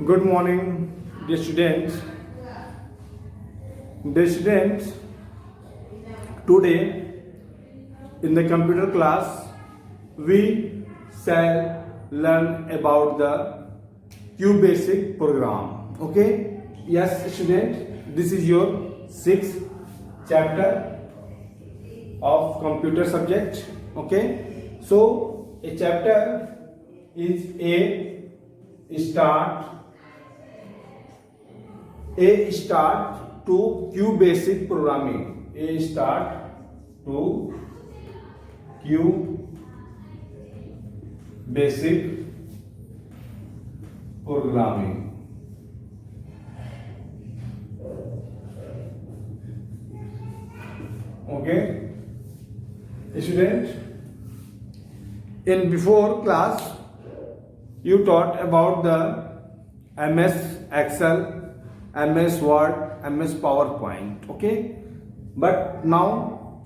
Good morning, dear students. Dear students, today in the computer class we shall learn about the QBasic program. Okay? Yes, student, this is your sixth chapter of computer subject. Okay? So a chapter is a start to QBasic programming. A start to QBasic programming. Okay, student, in before class you taught about the MS Excel, MS Word, MS PowerPoint. Okay, but now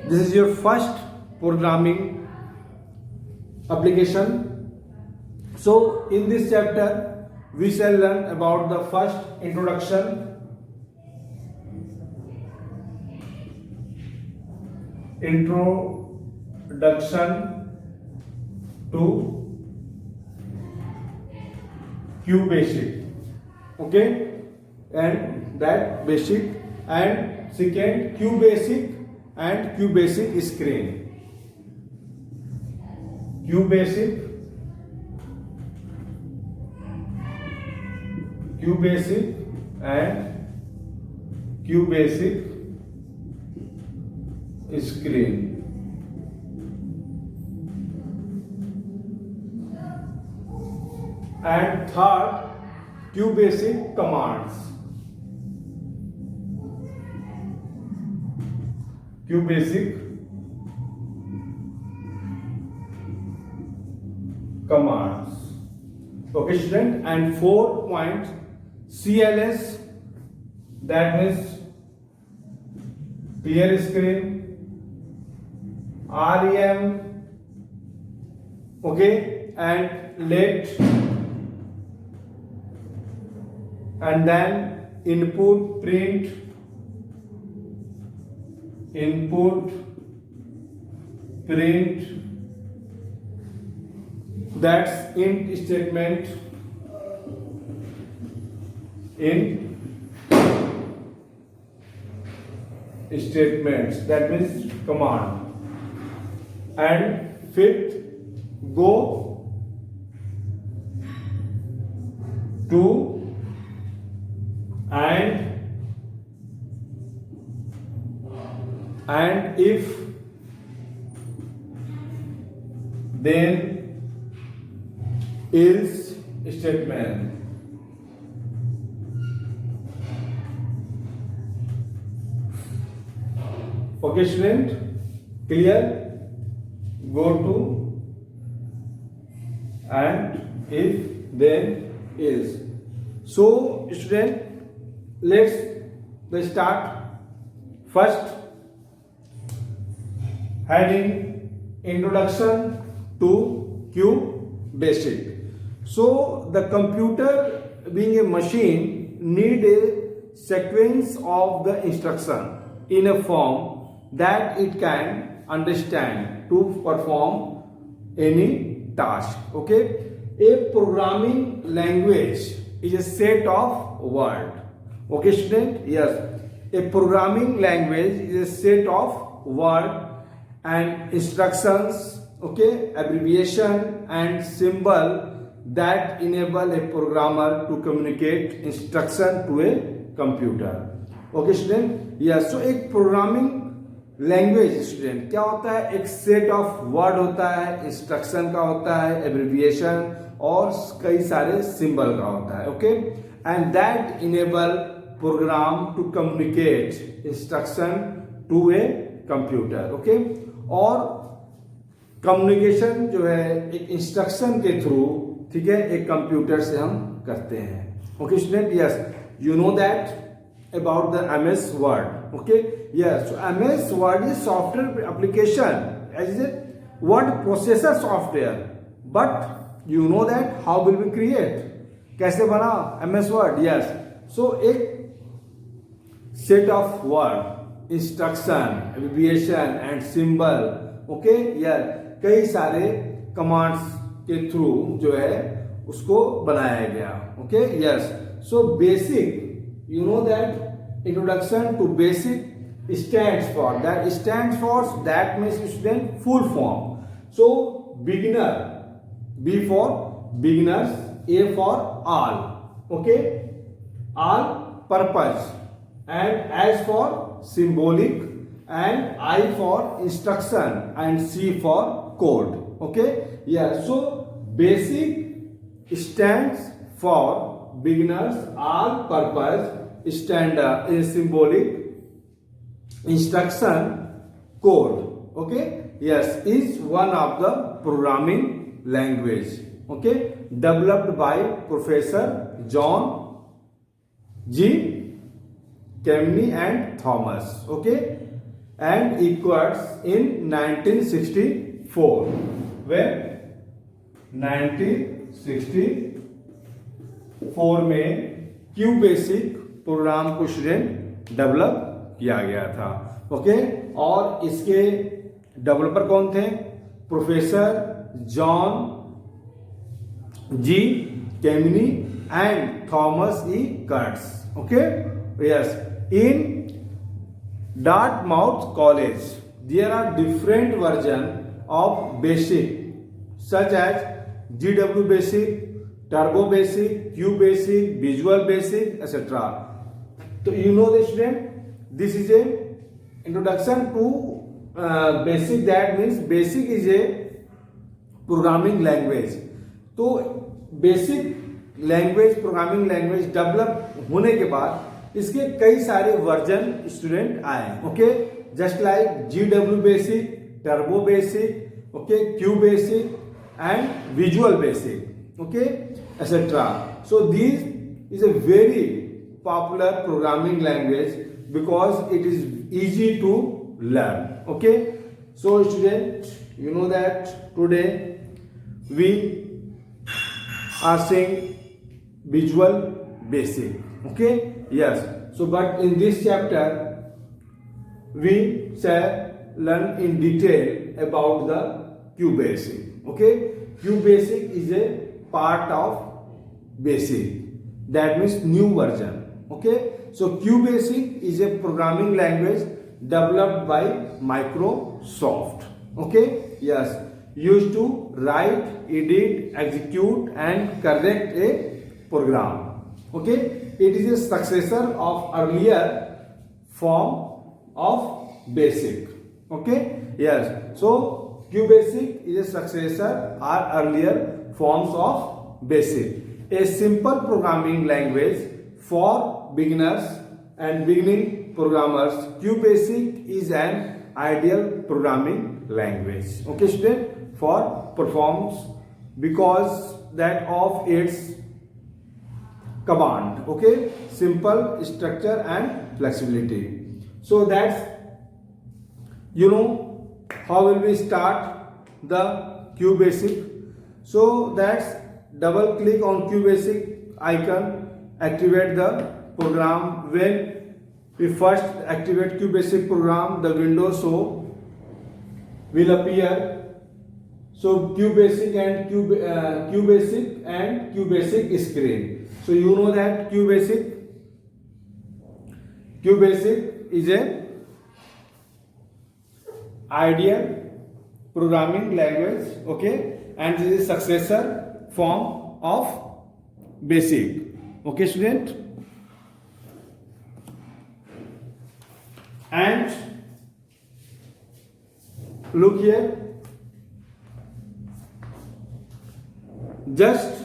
this is your first programming application. So in this chapter we shall learn about the first introduction to QBasic. Okay, and that basic, and second QBasic and QBasic screen. QBasic and QBasic screen. And third, QBasic commands. QBasic commands. Okay, student, and 4 point CLS, that means clear screen. REM, okay, and let, and then input print, that's int statement, that means command. And fifth, go to and if, then else statement. Okay, student, clear? Go to and if, then else. So student, let's start. First heading, introduction to QBasic. So the computer, being a machine, need a sequence of the instruction in a form that it can understand to perform any task. Okay, a programming language is a set of words. Okay, student, yes, a programming language is a set of words and instructions, okay, abbreviation and symbol that enable a programmer to communicate instruction to a computer. Okay, student, yes. So एक programming language, student, क्या होता है? एक set of word होता है, instruction का होता है, एब्रिविएशन और कई सारे सिंबल का होता है. Okay, and that enable program to communicate instruction to a computer. Okay, और कम्युनिकेशन जो है एक इंस्ट्रक्शन के थ्रू, ठीक है, एक कंप्यूटर से हम करते हैं. Okay student, yes, you know that about the MS Word. Okay, yes, so MS Word is software application, as a word processor software. But you know that how will we create? कैसे बना MS word? Yes, सो एक set of word, instruction, abbreviation and symbol, okay यार, कई सारे commands के through जो है उसको बनाया गया, okay yes. So basic, you know that introduction to basic stands for that means student full form. So beginner, B for beginners, A for all, okay, all purpose, and S for symbolic, and I for instruction, and C for code, okay, yeah. So basic stands for beginners, all purpose, standard is symbolic, instruction, code, okay, yes, is one of the programming language, okay, developed by Professor John G. Kemeny and Thomas, okay, and equals in 1964, when 1964 में Q basic program को student develop किया गया था, okay. और इसके developer कौन थे? Professor John G Kemeny and Thomas E Kurtz, okay yes. In Dartmouth College there are different versions of basic such as GW basic, turbo basic, Q basic, visual basic, etc. So you know the student, this is a introduction to basic, that means basic is a programming language. तो basic language, programming language develop होने के बाद इसके कई सारे version student आए, okay, just like GW basic, turbo basic, okay, Q basic and visual basic, okay etcetera. So this is a very popular programming language because it is easy to learn, okay. So students, you know that today we are saying visual basic, okay, yes. So but in this chapter we shall learn in detail about the Q basic, okay. Q basic is a part of basic, that means new version, okay. So Q basic is a programming language developed by Microsoft, okay, yes, used to write, edit, execute and correct a program, okay. It is a successor of earlier form of basic, okay, yes. So Q basic is a successor or earlier forms of basic, a simple programming language for beginners and beginning programmers. Q basic is an ideal programming language, okay student, for performs because that of its command, okay, simple structure and flexibility. So that's, you know, how will we start the Q basic. So that's double click on Q basic icon, activate the program. When we first activate Q basic program, the window show will appear. So Q basic and Q basic screen. So you know that Q basic is a ideal programming language, okay, and this is successor form of basic, okay student. And look here, just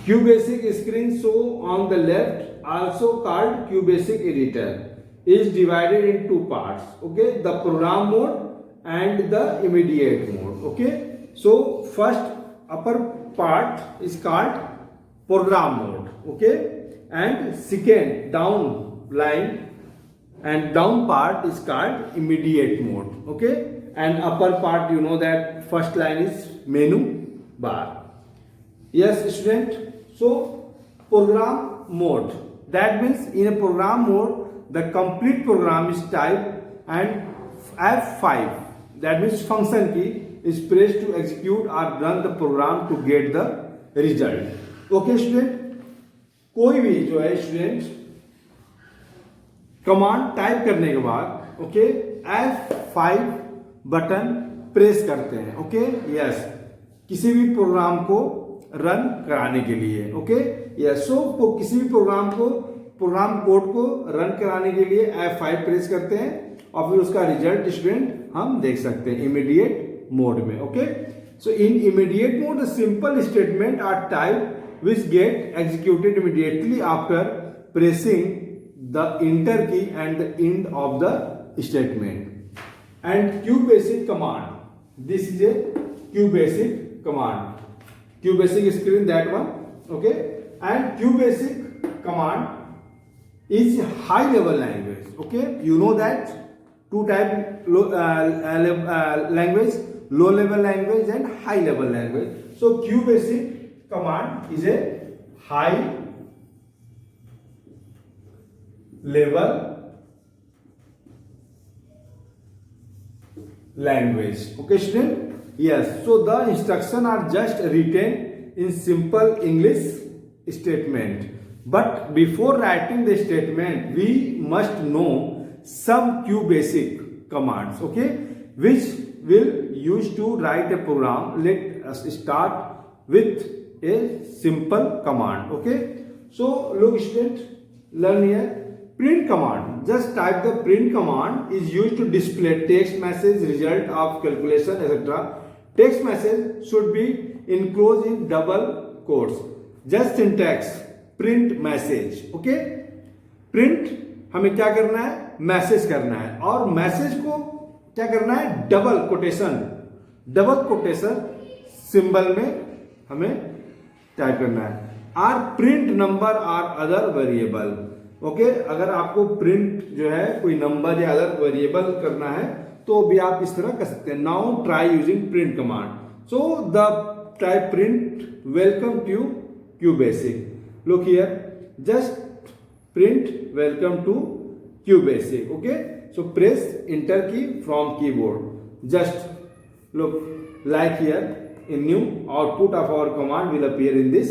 Q basic screen show on the left, also called Q basic editor, is divided in two parts, okay, the program mode and the immediate mode, okay. So first upper part is called program mode, okay, and second down line and down part is called immediate mode, okay, and upper part, you know that first line is menu bar. Yes student, So program mode, that means in a program mode the complete program is typed and F5, that means function key is pressed to execute or run the program to get the result. Okay student, कोई भी जो है student command type करने के बाद okay F5 button press करते हैं. Okay yes, किसी भी प्रोग्राम को रन कराने के लिए. ओके यस, सो किसी भी प्रोग्राम कोड को रन कराने के लिए F5 प्रेस करते हैं और फिर उसका रिजल्ट स्टूडेंट हम देख सकते हैं इमीडिएट मोड में. Okay, so in immediate mode simple statement are type which get executed immediately after pressing the enter key and the end of the statement. And QBasic command, this is a QBasic command, QBasic screen, that one. Okay, and QBasic command is high level language. Okay, you know that two type language, low level language and high level language. So QBasic command is a high level language. Okay student, yes, so the instructions are just written in simple English statement, but before writing the statement we must know some QBasic commands, okay, which will use to write a program. Let us start with a simple command. Okay, so look student, learn here. Print command, just type the print command is used to display text message, result of calculation, etc. Text message should be enclosed in double quotes. Just syntax print message. Okay, print हमें क्या करना है, message करना है, और message को क्या करना है, डबल कोटेशन सिंबल में हमें टाइप करना है. Or print number or other variable. Okay, अगर आपको प्रिंट जो है कोई नंबर या अदर वेरिएबल करना है तो भी आप इस तरह कर सकते हैं. Now try using print command. So the type print welcome to QBasic. Look here, just print welcome to QBasic. Okay, so press enter key from keyboard. Just look like here, a new output of our command will appear in this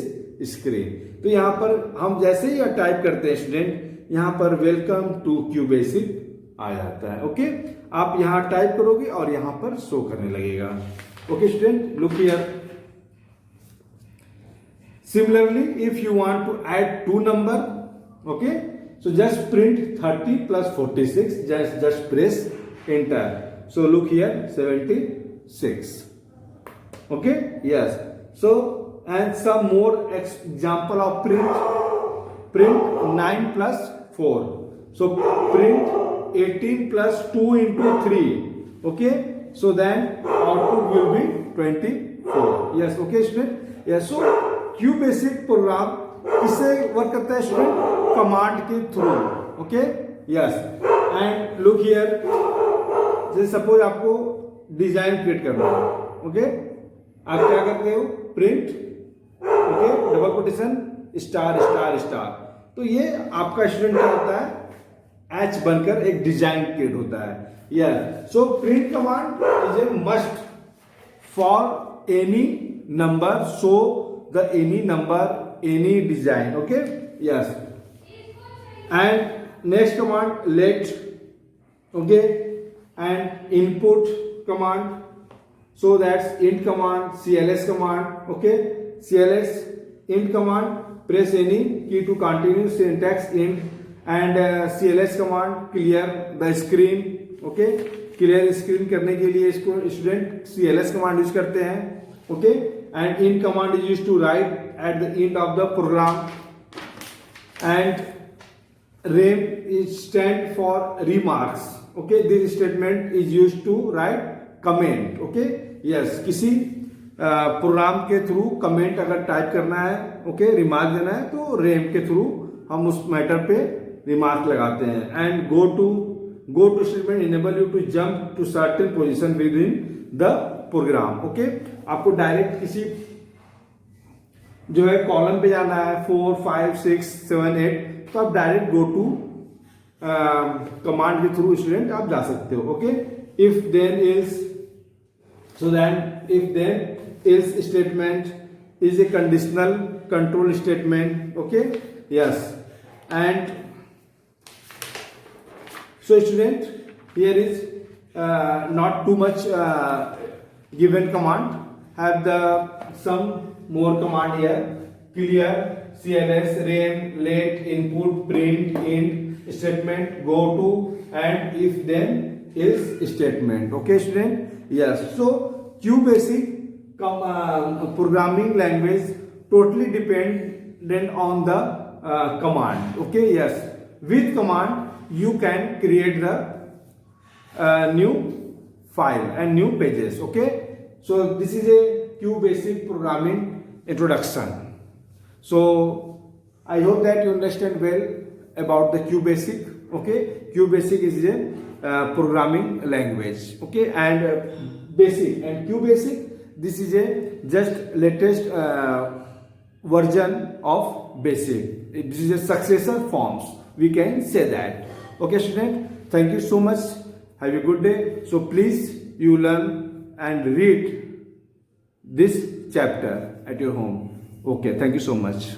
screen. तो यहाँ पर हम जैसे ही type करते हैं student, यहाँ पर welcome to QBasic आ जाता है. ओके, आप यहाँ टाइप करोगे और यहाँ पर शो करने लगेगा. Okay student, look here. Similarly, if you want to add two number, okay, so just print 30 plus 46. Just press enter. So look here, 76. Okay, yes, so and some more example of print 9 plus 4. So print 18 plus 2 into 3. Okay, so then output will be 24. Yes, okay student. Yes, so QBasic program किससे work करता है student, command के through. Okay yes, and look here, जैसे suppose आपको design create करना है. Okay, आप क्या करते हो, print, okay, double quotation, star star star. तो ये आपका स्टूडेंट क्या होता है, एच बनकर एक डिजाइन क्रिएट होता है. Yes, so print command is a must for any number, show the any number, any design. Okay yes, and next command let. Okay, and input command. So that's int command, CLS command. Okay, CLS int command, press any key to continue, syntax int, and CLS command clear the screen. Okay, clear screen करने के लिए इसको student CLS command use करते हैं. Okay, and int command is used to write at the end of the program, and rem is stand for remarks. Okay, this statement is used to write comment. Okay, yes, किसी programme के through comment अगर type करना है, okay, remark देना है, तो RAM के through हम उस मैटर पे रिमार्क लगाते हैं. And go to statement enable you to jump to certain position within the program. Okay, आपको डायरेक्ट किसी जो है कॉलम पे जाना है 4, 5, 6, 7, 8, तो आप डायरेक्ट गो टू कमांड के थ्रू स्टूडेंट आप जा सकते हो. Okay, if then is, so then if then else statement is a conditional control statement. Okay, yes. And so student, here is not too much given command, have the some more command here: clear, cls, rain, let, input, print, int, statement, go to, and if then else statement. Okay student, yes. So QBasic programming language totally dependent on the command. Okay, yes. With command you can create the new file and new pages. Okay, so this is a QBasic programming introduction. So I hope that you understand well about the QBasic. Okay, QBasic is a programming language. Okay, and basic and QBasic, this is a just latest version of basic. This is a successor forms, we can say that. Okay student, thank you so much, have a good day. So please you learn and read this chapter at your home. Okay, thank you so much.